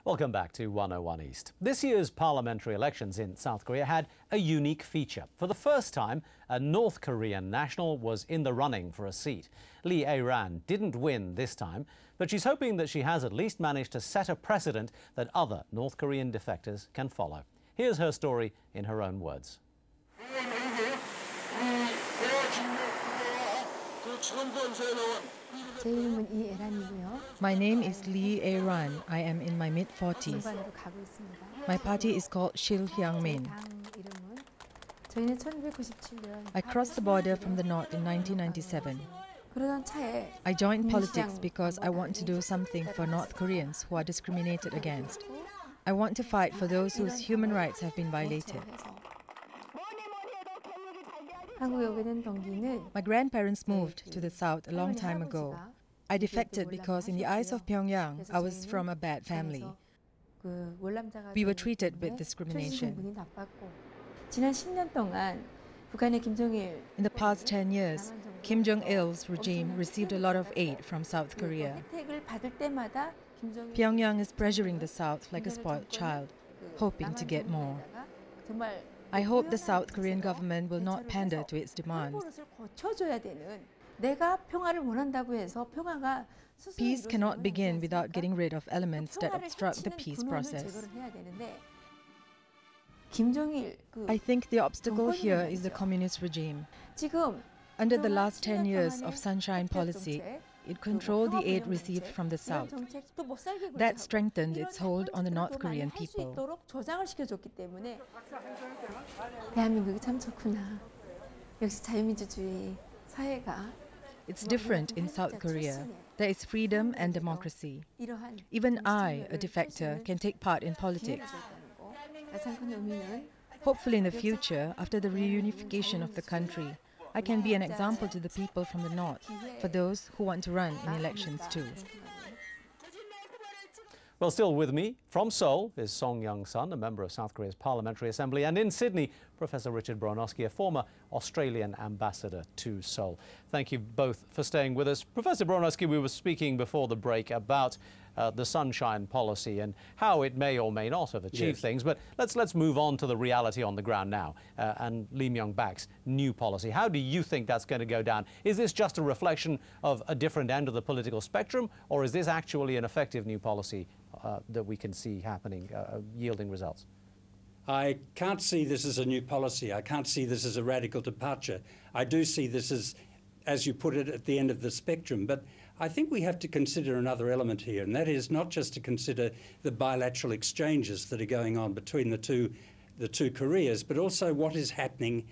Welcome back to 101 East. This year's parliamentary elections in South Korea had a unique feature. For the first time, a North Korean national was in the running for a seat. Lee Ae-ran didn't win this time, but she's hoping that she has at least managed to set a precedent that other North Korean defectors can follow. Here's her story in her own words. My name is Lee Ae-ran. I am in my mid-40s. My party is called Shil-hyang-min. I crossed the border from the north in 1997. I joined politics because I want to do something for North Koreans who are discriminated against. I want to fight for those whose human rights have been violated. My grandparents moved to the south a long time ago. I defected because in the eyes of Pyongyang, I was from a bad family. We were treated with discrimination. In the past 10 years, Kim Jong-il's regime received a lot of aid from South Korea. Pyongyang is pressuring the South like a spoiled child, hoping to get more. I hope the South Korean government will not pander to its demands. Peace cannot begin without getting rid of elements that obstruct the peace process. I think the obstacle here is the communist regime. Under the last 10 years of sunshine policy, it controlled the aid received from the South. That strengthened its hold on the North Korean people. It's different in South Korea. There is freedom and democracy. Even I, a defector, can take part in politics. Hopefully in the future, after the reunification of the country, I can be an example to the people from the north, for those who want to run in elections too. Well, still with me from Seoul is Song Young-sun, a member of South Korea's Parliamentary Assembly, and in Sydney, Professor Richard Bronowski, a former Australian ambassador to Seoul. Thank you both for staying with us. Professor Bronowski, we were speaking before the break about the sunshine policy and how it may or may not have achieved things, but let's move on to the reality on the ground now and Lee Myung-bak's new policy. How do you think that's going to go down? Is this just a reflection of a different end of the political spectrum, or is this actually an effective new policy that we can see happening, yielding results? I can't see this as a new policy. I can't see this as a radical departure. I do see this as you put it, at the end of the spectrum. But I think we have to consider another element here, and that is not just to consider the bilateral exchanges that are going on between the two Koreas, but also what is happening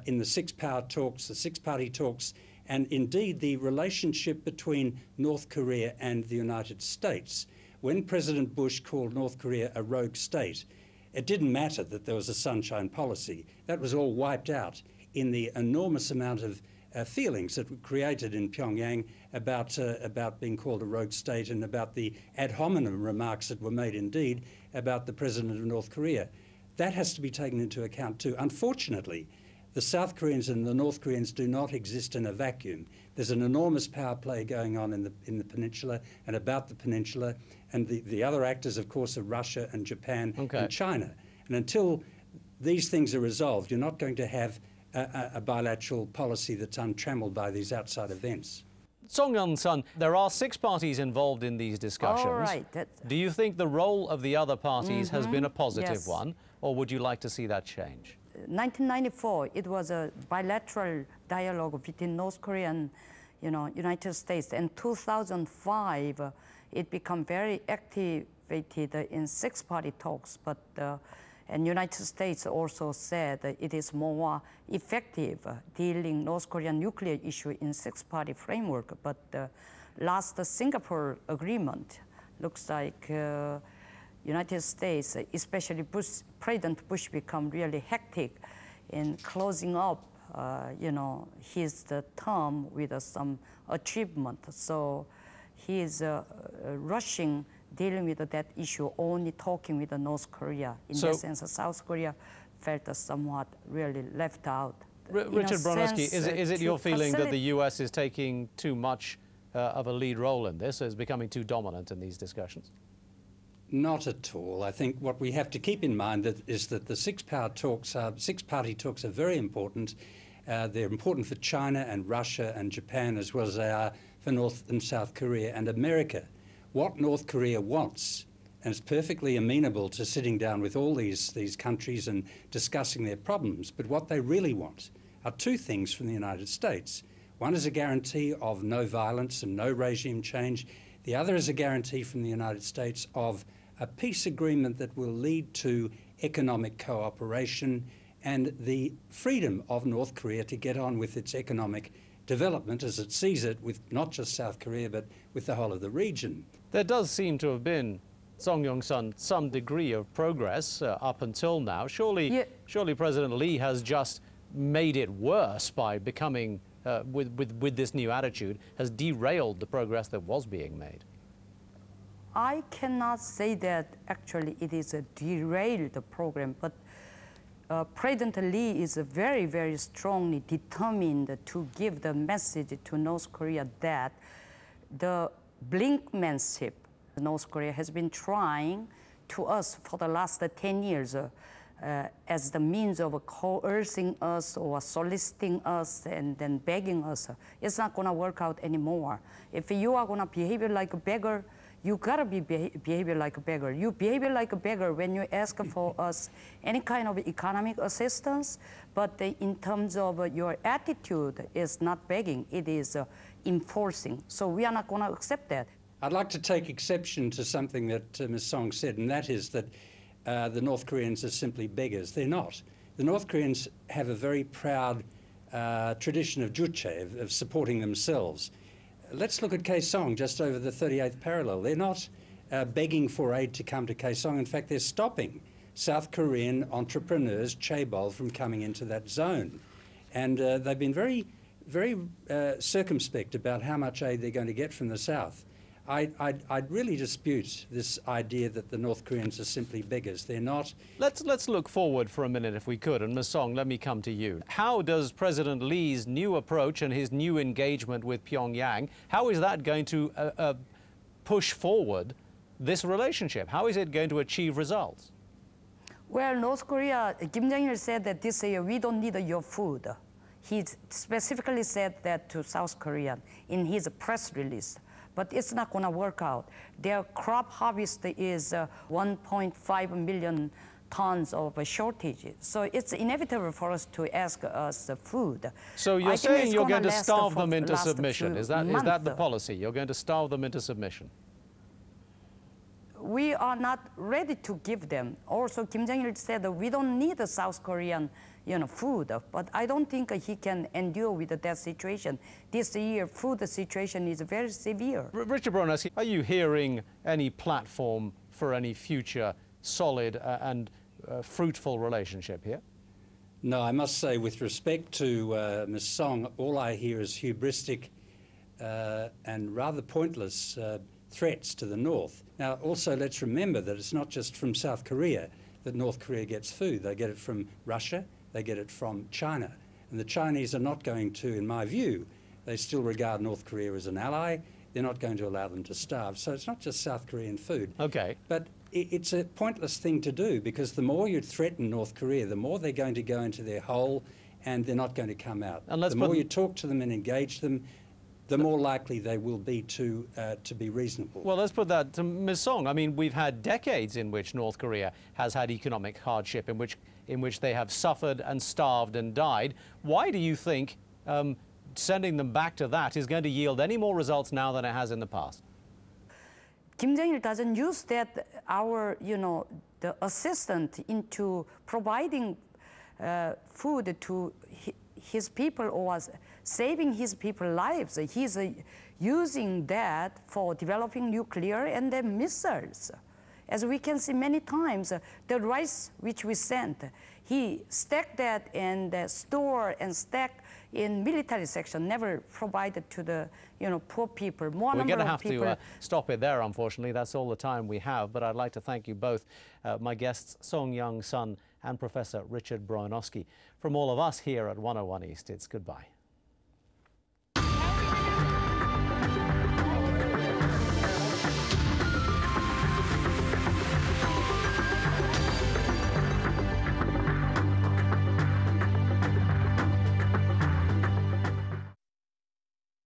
in the six-party talks, and indeed the relationship between North Korea and the United States. When President Bush called North Korea a rogue state, it didn't matter that there was a sunshine policy. That was all wiped out in the enormous amount of feelings that were created in Pyongyang about being called a rogue state and about the ad hominem remarks that were made indeed about the president of North Korea. That has to be taken into account too. Unfortunately, the South Koreans and the North Koreans do not exist in a vacuum. There's an enormous power play going on in the peninsula and about the peninsula, and the other actors, of course, are Russia and Japan and China. And until these things are resolved, you're not going to have a bilateral policy that's untrammeled by these outside events. Song Young-sun, there are 6 parties involved in these discussions. All right. Do you think the role of the other parties has been a positive one, or would you like to see that change? 1994, it was a bilateral dialogue between North Korea and, United States. And 2005, it became very activated in 6-party talks, but and United States also said that it is more effective dealing North Korean nuclear issue in 6-party framework. But the last Singapore agreement looks like United States, especially President Bush, become really hectic in closing up, his term with some achievement. So he is rushing, dealing with that issue, only talking with North Korea. In that sense, South Korea felt somewhat really left out. Richard Bronowski, is it your feeling that the US is taking too much of a lead role in this, is becoming too dominant in these discussions? Not at all. I think what we have to keep in mind is that the six-party talks are very important. They're important for China and Russia and Japan, as well as they are for North and South Korea and America. What North Korea wants, and it's perfectly amenable to sitting down with all these countries and discussing their problems, but what they really want are two things from the United States. One is a guarantee of no violence and no regime change. The other is a guarantee from the United States of a peace agreement that will lead to economic cooperation and the freedom of North Korea to get on with its economic development as it sees it with not just South Korea but with the whole of the region. There does seem to have been, Song Yong-sun, some degree of progress up until now. Surely President Lee has just made it worse by becoming, with this new attitude, has derailed the progress that was being made. I cannot say that actually it is a derailed program, but President Lee is very, very strongly determined to give the message to North Korea that the brinkmanship North Korea has been trying to us for the last 10 years as the means of coercing us or soliciting us and then begging us, it's not going to work out anymore. If you are going to behave like a beggar, you gotta behave like a beggar. You behave like a beggar when you ask for us any kind of economic assistance, but in terms of your attitude is not begging, it is enforcing. So we are not going to accept that. I'd like to take exception to something that Ms. Song said, and that is that the North Koreans are simply beggars. They're not. The North Koreans have a very proud tradition of juche, of supporting themselves. Let's look at Kaesong, just over the 38th parallel. They're not begging for aid to come to Kaesong. In fact, they're stopping South Korean entrepreneurs, chaebol, from coming into that zone. And they've been very, very circumspect about how much aid they're going to get from the South. I'd really dispute this idea that the North Koreans are simply beggars. They're not. Let's look forward for a minute, if we could. And Ms. Song, let me come to you. How does President Lee's new approach and his new engagement with Pyongyang, how is that going to push forward this relationship? How is it going to achieve results? Well, North Korea, Kim Jong-il said that this year we don't need your food. He specifically said that to South Korea in his press release. But it's not going to work out. Their crop harvest is 1.5 million tons of a shortage. So it's inevitable for us to ask us food. So you're saying you're going to starve them into submission. Is that the policy? You're going to starve them into submission? We are not ready to give them. Also, Kim Jong-il said that we don't need the South Korean food, but I don't think he can endure with that situation. This year, food situation is very severe. Richard Bronowski, are you hearing any platform for any future solid and fruitful relationship here? No, I must say, with respect to Ms. Song, all I hear is hubristic and rather pointless threats to the North. Now, also, let's remember that it's not just from South Korea that North Korea gets food. They get it from Russia, they get it from China. And the Chinese are not going to, in my view, they still regard North Korea as an ally. They're not going to allow them to starve. So it's not just South Korean food. Okay. But it's a pointless thing to do, because the more you threaten North Korea, the more they're going to go into their hole and they're not going to come out. And the more you talk to them and engage them, the more likely they will be to be reasonable. Well, let's put that to Ms. Song. I mean, we've had decades in which North Korea has had economic hardship, in which they have suffered and starved and died. Why do you think sending them back to that is going to yield any more results now than it has in the past? Kim Jong-il doesn't use that the assistant into providing food to his people or saving his people's lives. He's using that for developing nuclear and then missiles. As we can see many times, the rice which we sent, he stacked that and store and stack in military section, never provided to the poor people. We're going to have to stop it there, unfortunately. That's all the time we have. But I'd like to thank you both, my guests, Song Yong-sun and Professor Richard Bronowski. From all of us here at 101 East, it's goodbye.